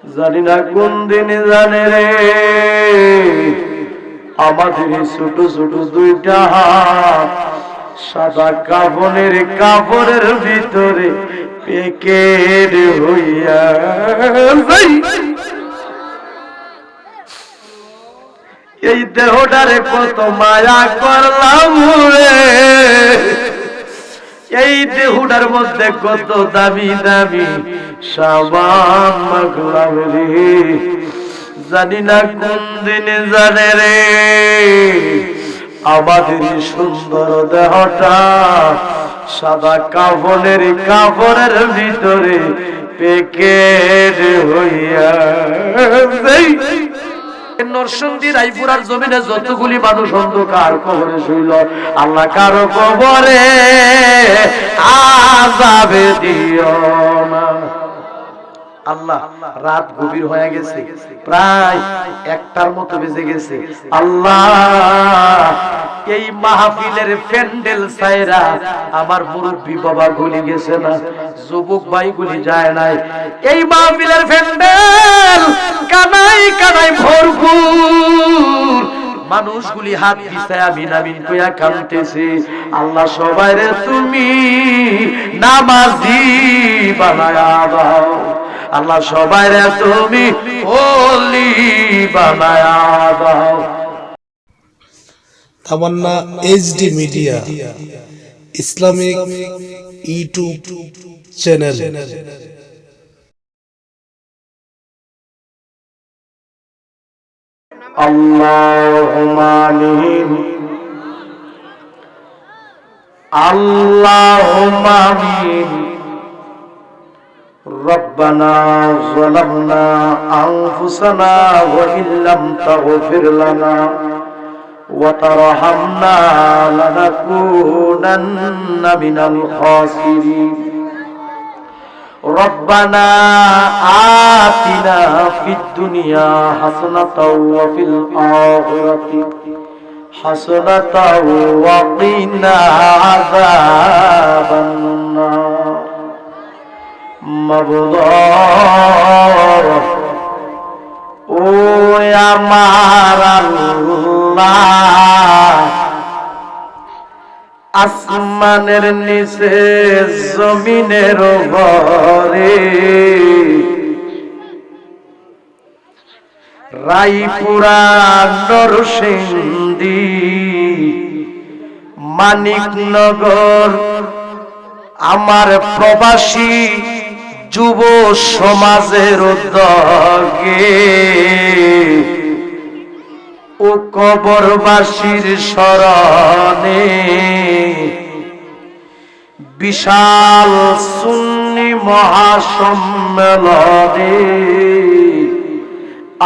জানি না কোন দিন জানে রে আমাদের ছোট ছোট দুইটা হাত সাদা কাপড়ের ভিতরে পেকেট হইয়া এই দেহটারে কত মায়া করলাম রে, এই দেহটার মধ্যে কত দামি দামি সাবান মাখলাম রে। জানি না কোন দিনে জানে রে আমাদের সুন্দর দেহটা সাদা কাপড়ের ভিতরে পেকেট হইয়া। নরসিংদী রায়পুরার জমিনে যতগুলি মানুষ অন্ধকার কবরে শুইল, আল্লাহ কারো কবরে আযাবে দিও না। আল্লাহ রাত গভীর হয়ে গেছে, প্রায় 1টার মতো বেজে গেছে। আল্লাহ এই মাহফিলের প্যান্ডেল ছাইরা আমার মুরব্বী বাবা গুলি গেছে না, যুবক ভাই গুলি যায় নাই। এই মাহফিলের প্যান্ডেল কানাই কানাই ভরপুর, মানুষগুলি হাত দিছে আমিন আমিন কইয়া কাঁদতেছে। আল্লাহ সবাইরে তুমি নামাজি বানায়া দাও, আল্লাহ সবাইরে তুমি ওলি বানায়া দাও। Tamanna HD media Islamic YouTube channel. আল্লাহুম্মা আমিন, আল্লাহুম্মা আমিন। রব্বানা যালামনা আনফুসানা ওয়া ইল্লাম তাগফির লানা ওয়া তারহামনা লানাকুনান্না মিনাল খাসিরিন। রব্বানা আতিনা ফিদ দুনিয়া হাসানাতাও ওয়া ফিল আখিরাতি হাসানাতাও ওয়া কিনা আযাবান নার। মাবুদ ও আমার আল্লাহ, আসমানের নিচে জমিনের উপরে রায়পুরা নরসিংদী মানিকনগর আমার প্রবাসী যুব সমাজের উদ্যোগে ও কবরবাসীর স্মরণে বিশাল সুন্নি মহাসম্মেলনে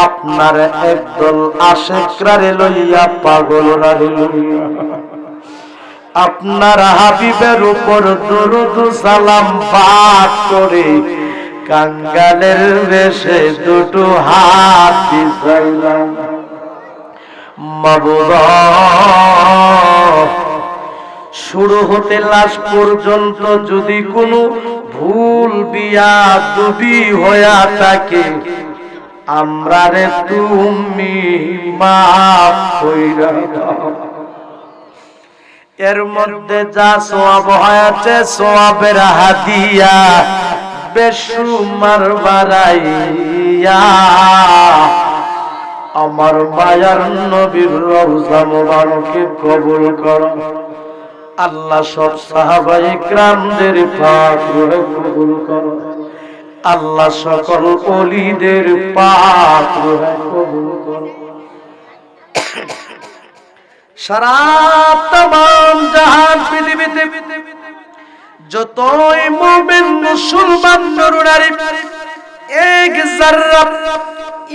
আপনার একদল আশেকরারে লইয়া পাগলরারে লইয়া আপনার হাবিবের উপর দরুদ সালাম পাঠ করে কাঙ্গালের বেশে দুটো হাত দিলাম। মাবুদ শুরু হতে লাশ পর্যন্ত যদি কোনো ভুল বিয়াদবি হইয়া থাকে, আমরা রে তুমি মাফ কইরা দাও। এর মধ্যে যা সওয়াব হয়েছে সওয়াবের হাদিয়া বেশুমার বাড়াইয়া আমার মায়ার নবীর রওজা মুবারকে কবুল করো। আল্লাহ সব সাহাবায়ে কিরামদের পাক রূহে কবুল করো। আল্লাহ সকল ওলিদের পাক রূহে কবুল করো। সারা তামাম জাহান পৃথিবীতে যতই মুমিন মুসলমান নরনারী এক যারা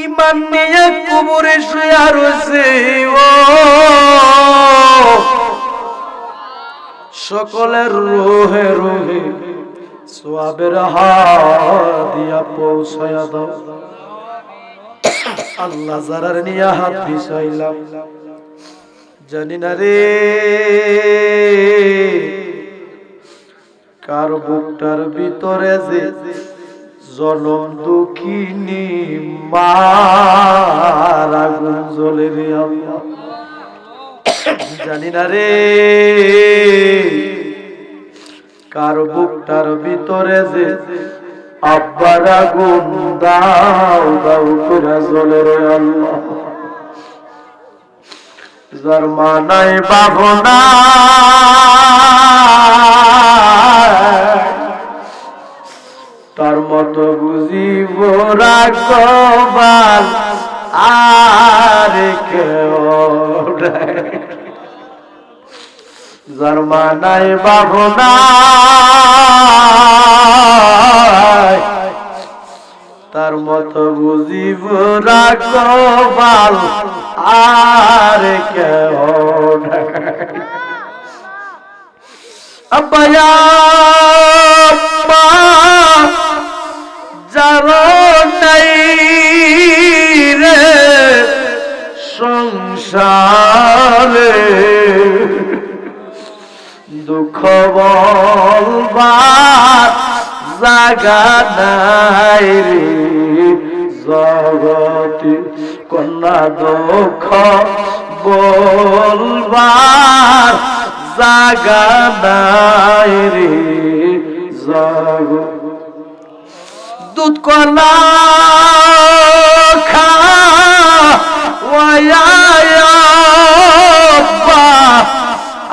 ঈমান নিয়ে কবরে শুয়ে রয়েছে, ও সকলের রূহে রূহে সওয়াবের হাদিয়া পৌঁছায়া দাও। আল্লাহ যারার নিয়ে হাত বিছাইলাম জানি না রে কার বুকটার ভিতরে যে জনম দুঃখিনী মার আগুন জ্বলে রে আল্লাহ। জানি না রে কার বুকটার ভিতরে যে আব্বার আগুন দাও দাও করে জ্বলে রে আল্লাহ। যার মা নাই বাবা নাই তার মতো বুঝিব রাখবাল আর কেউ নাই। যার মা নাই বাবা নাই তার মতো বুঝিব রাখবাল আর কেউ নাই। আব্বা যারো নাই রে সংসারে দুঃখ বলবার জাগা নাই রে জগতে কন্যা দুঃখ বলবার জাগা নাই রে জগতে। দুধ কলা খাওয়াইয়া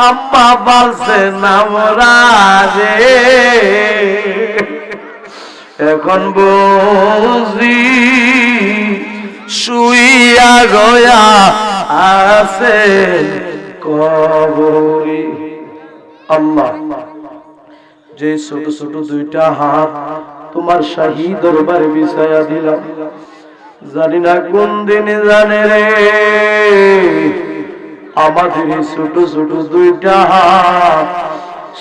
আম্মা বলছে নামরা রে এখন বুঝি শুইয়া গয়া আছে কবরে। আল্লাহ যে ছোট ছোট দুইটা হাত তোমার শাহী দরবারে বিছায়া দিলাম, জানি না কোন দিনে জানে রে আমাদের ছোট ছোট দুইটা হাত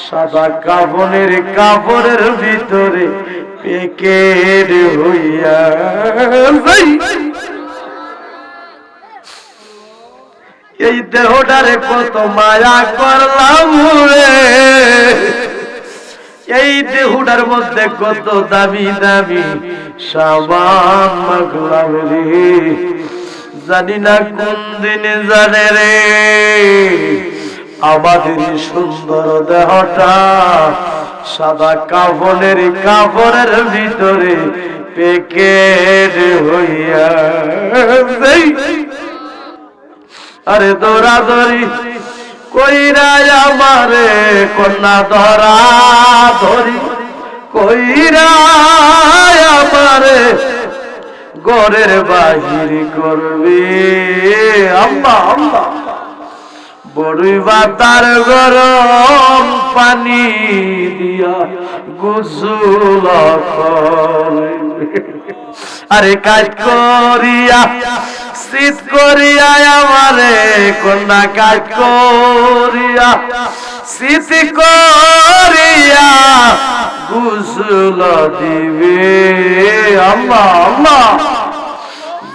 সাদা কাপড়ের ভিতরে প্যাকেট হইয়া এই দেহটারে কত মায়া করলাম রে, এই দেহটার মধ্যে কত দামি দামি সাবান মাখলাম রে, জানি না কোন দিনে জানে রে আমাদের সুন্দর দেহটা সাদা কাপড়ের ভিতরে প্যাকেট হইয়া আরে দৌড়াদৌড়ি কইরা আমারে কন্যা ধরা ধরি কইরা আমারে ঘরের বাহির করবে। আম্মা আম্মা বড়ই বাতার গরম পানি দিয়া গোসল করবে। আরে কাজ করিয়া শীত করিয়া আমারে কন্যা কাজ করিয়া শীত করিয়া গোসল দিবে। আম্মা আম্মা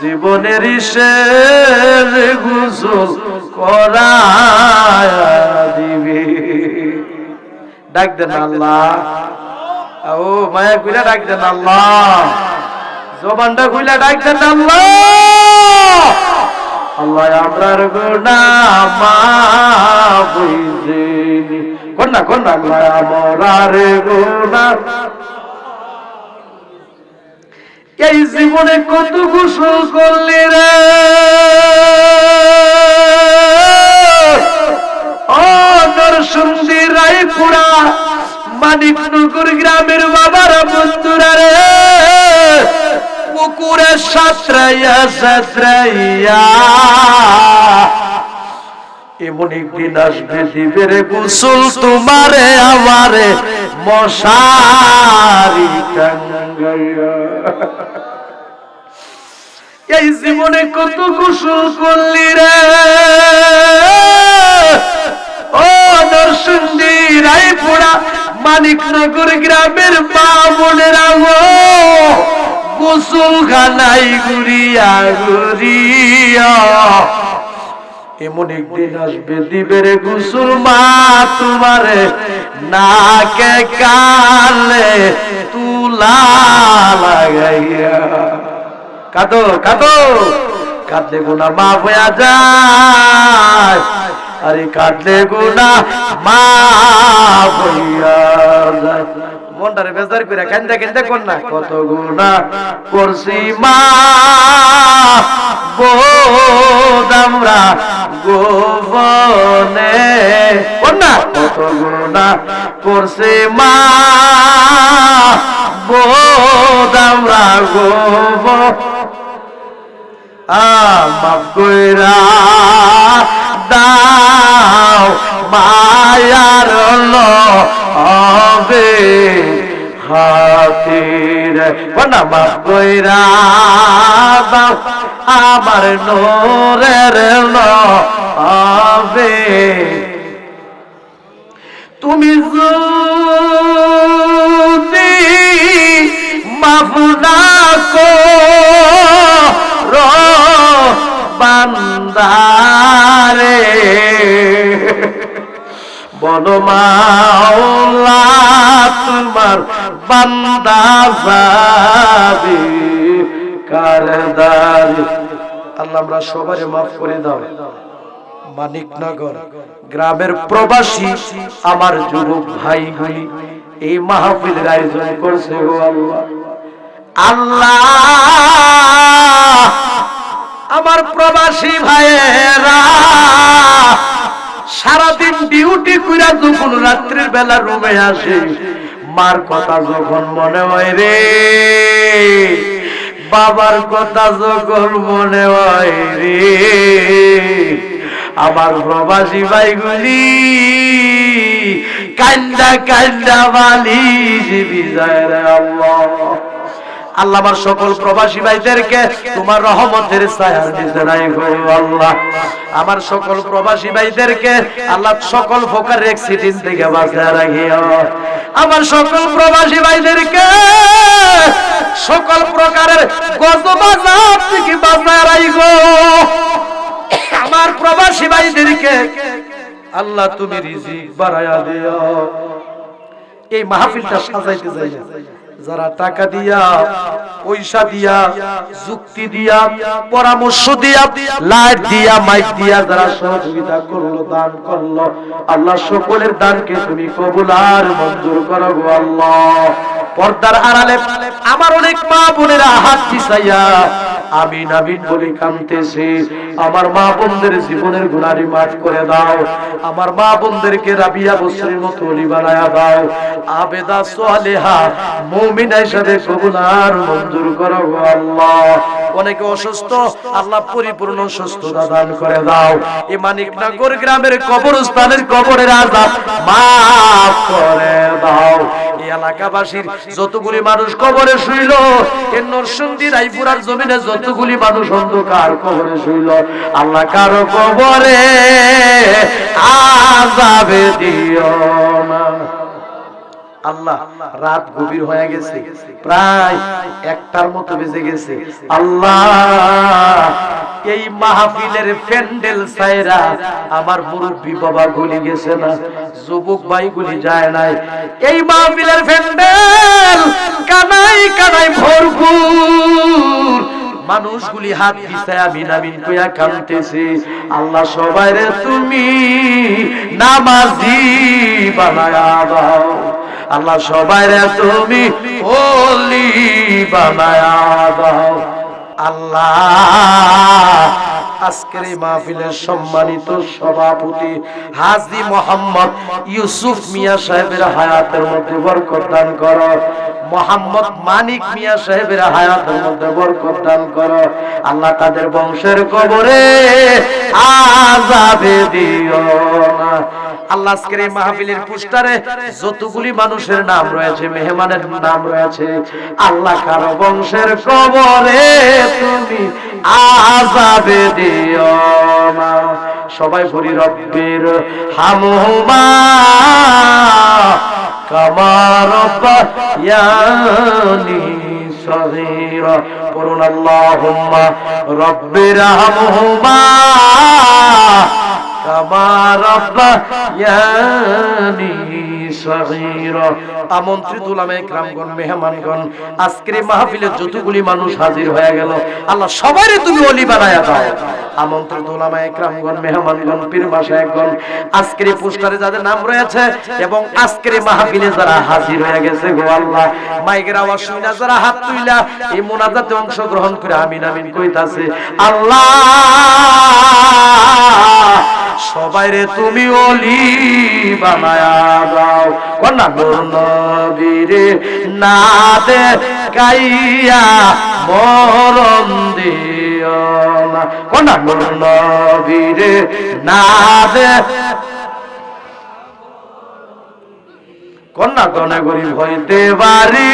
জীবনের শেষ গোসল করায়া দিবে। ডাক দেন আল্লাহ, ও মায়া কইরা ডাক দেন আল্লাহ, জবানটা কইলা ডাক দেন আল্লাহ। আল্লাহ আমরার গুনাহ মাফ হইছে কন্যা কন্যা আল্লাহ আমরার গুনাহ। এই জীবনে কত গোসল করলি রে ও নরসিংদী রায়পুরা মানিকনগর গ্রামের বাবারা বন্ধুরা রে, পুকুরে সাঁতরাইয়া সাঁতরাইয়া এমন একদিন আসবে দিবে রে গোসল তোমারে আমারে মশারি টাঙ্গাইয়া। এই জীবনে কত গোসল করলি রে ও নরসিংদী রায়পুরা মানিকনগর গ্রামের মা বোনেরা গো, গোসল খানাই ঘুরিয়া ঘুরিয়া এমন একদিন আসবে দিবে রে গোসল মা তোমারে নাকে কালে চুলা লাগাইয়া কাঁদো কাঁদো, কাঁদলে গুনাহ মাফ হয়ে যায়, আরে কাঁদলে গুনাহ মাফ হইয়া যায়। মনটারে বেজার করে কান্দা কান্দা কোন না, কত গুনাহ করছি মা বোধ আমরা গোপনে, কোন না কত গুনাহ করছি মা বোধ আমরা গোপনে, মাফ কইরা দাও মায়ার হবে খাতির, কোনা মাফ কইরা দাও আমার নূরের হবে, তুমি যদি মাফ না করো বান্দারে, বলো মাওলা তোমার বান্দা যাবে কার দ্বারে। আল্লাহ আমরা সবারে মাফ করে দাও। মানিকনগর গ্রামের প্রবাসী আমার যুবক ভাইগুলি এই মাহফিলের আয়োজন করছে গো আল্লাহ, আল্লাহ আমার প্রবাসী ভাইয়েরা সারাদিন ডিউটি কইরা যখন রাত্রির বেলা রুমে আসে, মার কথা যখন মনে হয় রে, বাবার কথা যখন মনে হয় রে, আমার প্রবাসী ভাইগুলি কান্দা কান্দা বালিশ ভিজায় রে আল্লাহ। আল্লাহ আমার সকল প্রবাসী ভাইদেরকে তোমার রহমতের ছায়ার নিচে রাখো আল্লাহ। আমার সকল প্রবাসী ভাইদেরকে আল্লাহ সকল প্রকার অ্যাক্সিডেন্ট থেকে বাঁচিয়ে রাখিও। আমার সকল প্রবাসী ভাইদেরকে সকল প্রকারের গজব আযাব থেকে বাঁচিয়ে রাখো। আমার প্রবাসী ভাইদেরকে আল্লাহ তুমি রিজিক বাড়ায়া দিও। এই মাহফিলটা সাজাইতে যাই যারা টাকা দিয়া, পয়সা দিয়া, যুক্তি দিয়া, পরামর্শ দিয়া, লাইট দিয়া, মাইক দিয়া যারা সহযোগিতা করলো, দান করলো, আল্লাহ সকলের দানকে তুমি কবুল আর মঞ্জুর করো গো আল্লাহ। পর্দার আড়ালে আমার অনেক মা বোনেরা হাত পিছাইয়া আমিন আমিন বলে কাঁদতেছে। আমার মা বোনদের জীবনের গুনারি মাফ করে দাও। আমার মা বোনদেরকে রাবিয়া বসরির মতো ওলি বানায়া দাও। আবেদা সালেহা মুমিনা হিসেবে কবুল আর মঞ্জুর করো গো আল্লাহ। অনেকে অসুস্থ, আল্লাহ পরিপূর্ণ সুস্থতা দান করে দাও। এই মানিকনগর গ্রামের কবরস্থানের কবরের আযাব মাফ করে দাও। এই এলাকাবাসীর যতগুলি মানুষ কবরে শুইল, এই নরসিংদী রায়পুরার জমিনে যতগুলি মানুষ অন্ধকার কবরে শুইল, আল্লাহ কারো কবরে আযাবে দিও না আল্লাহ। রাত গভীর হয়ে গেছে, প্রায় 1টার মতো বেজে গেছে। আল্লাহ এই মাহফিলের প্যান্ডেল ছাইরা আমার মুরব্বী বাবা গুলি গেছে না, যুবক ভাই গুলি যায় নাই। এই মাহফিলের প্যান্ডেল কানাই কানাই ভরপুর, মানুষগুলি হাত বিছায় আমিন আমিন কইয়া কাঁদতেছে। আল্লাহ সবাইরে তুমি নামাজি বানায়া দাও। আল্লাহ সবাইরে তুমি ওলি বানায়া দাও। আল্লাহ আজকের এই মাহফিলের সম্মানিত সভাপতি হাজী মোহাম্মদ ইউসুফ মিয়া সাহেবের হায়াতের মধ্যে বরকত দান করো। মোহাম্মদ মানিক মিয়া সাহেবের হায়াতের মধ্যে বরকত দান করো। আল্লাহ তাদের বংশের কবরে আযাবে দিও না। আল্লাহ আজকের এই মাহফিলের পোস্টারে যতগুলি মানুষের নাম রয়েছে, মেহমানের নাম রয়েছে, আল্লাহ কারো বংশের কবরে তুমি আযাবে দিও না। সবাই বলি রব্বির হামহুমা কামা রাব্বায়ানি সগীরা। পড়ুন আল্লাহুম্মা রব্বির হামহুমা কামা রাব্বায়ানি সগীরা। আমন্ত্রিত উলামায়ে কেরামগণ, মেহমানগণ, আজকের এই মাহফিলে যতগুলি মানুষ হাজির হয়ে গেল, আল্লাহ সবাইরে তুমি ওলি বানায়া দাও। আমন্ত্রিত উলামায়ে কেরামগণ, মেহমানগণ, পীর মাশায়েখগণ, আজকের এই পোস্টারে যাদের নাম রয়েছে এবং আজকের এই মাহফিলে যারা হাজির হয়ে গেছে গো আল্লাহ, মাইকের আওয়াজ শুনে যারা হাত তুইলা এই মুনাজাতে অংশগ্রহণ করে আমিন আমিন কইতাছে, আল্লাহ সবাইরে তুমি ওলি বানায়া দাও। কন্যা নূর নবীরে না দেখাইয়া মরণ দিও না। কন্যা নূর নবীরে না দে কন্যা গনে গরিব হইতে পারি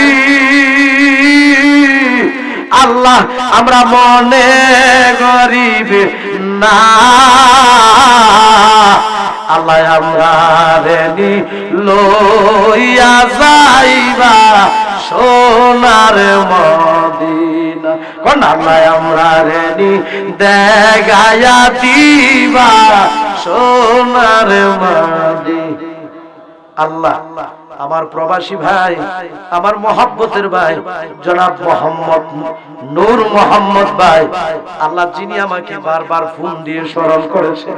আল্লাহ, আমরা মনে গরিব না আল্লাহ, আমরা রেনি লইয়া যাইবা সোনার মদিনা। কোন আল্লাহ আমরা রেনি দেখাইয়া দিবা সোনার মদিনা। আল্লাহ আমার প্রবাসী ভাই, আমার মহব্বতের ভাই জনাব মোহাম্মদ নূর মোহাম্মদ ভাই, আল্লাহ যিনি আমাকে বারবার ফোন দিয়ে স্মরণ করেছে,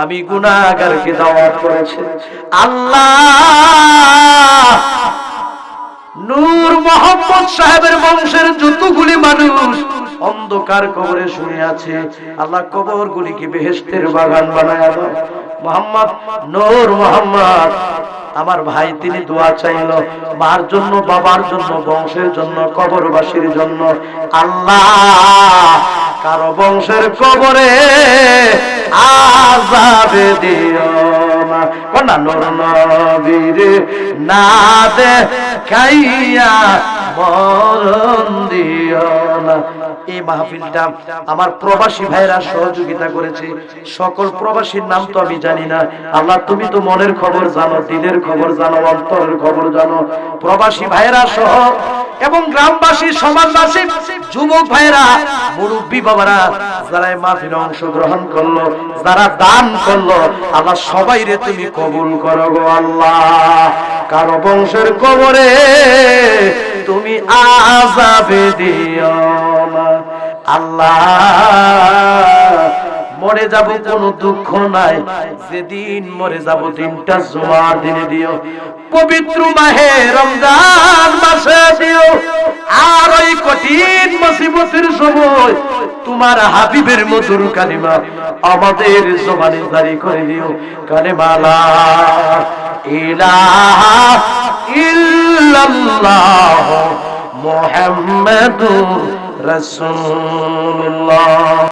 আমি গুনাহগারকে দাওয়াত করেছে, আল্লাহ নূর মোহাম্মদ সাহেবের বংশের যতগুলি মানুষ অন্ধকার কবরে শুয়ে আছে, আল্লাহ কবরগুলিকে বেহেশতের বাগান বানায়া দাও। মোহাম্মদ নূর মোহাম্মদ আমার ভাই, তিনি দোয়া চাইল মার জন্য, বাবার জন্য, বংশের জন্য, কবরবাসীর জন্য। আল্লাহ কারো বংশের কবরে আযাব দিও না। কন্যা নূর নবীরে না দেখাইয়া মরণ দিও না। এই মাহফিলটা আমার প্রবাসী ভাইরা সহযোগিতা করেছে। সকল প্রবাসীর নাম তো আমি জানি না, আল্লাহ তুমি তো মনের খবর জানো, দিলের খবর জানো, অন্তরের খবর জানো। প্রবাসী ভাইরা সহ এবং গ্রামবাসী, সমাজবাসী, যুবক ভাইরা, মুরব্বী বাবারা যারা এই মাহফিলে অংশগ্রহণ করলো, যারা দান করলো, আল্লাহ সবাইরে তুমি কবুল করো গো আল্লাহ। কারো বংশের কবরে তুমি আযাব দিও না আল্লাহ। মরে যাব কোনো দুঃখ নাই, যেদিন মরে যাব দিনটা জুমার দিনে দিও, পবিত্র মাহে রমজান মাসে দিও, আর ওই কঠিন মুসিবতের সময় তোমার হাবিবের মধুর কালিমা আমাদের জবানে জারি করে দিও, কালিমা লা ইলাহা ইল্লাল্লাহ মুহাম্মাদুর রাসূলুল্লাহ।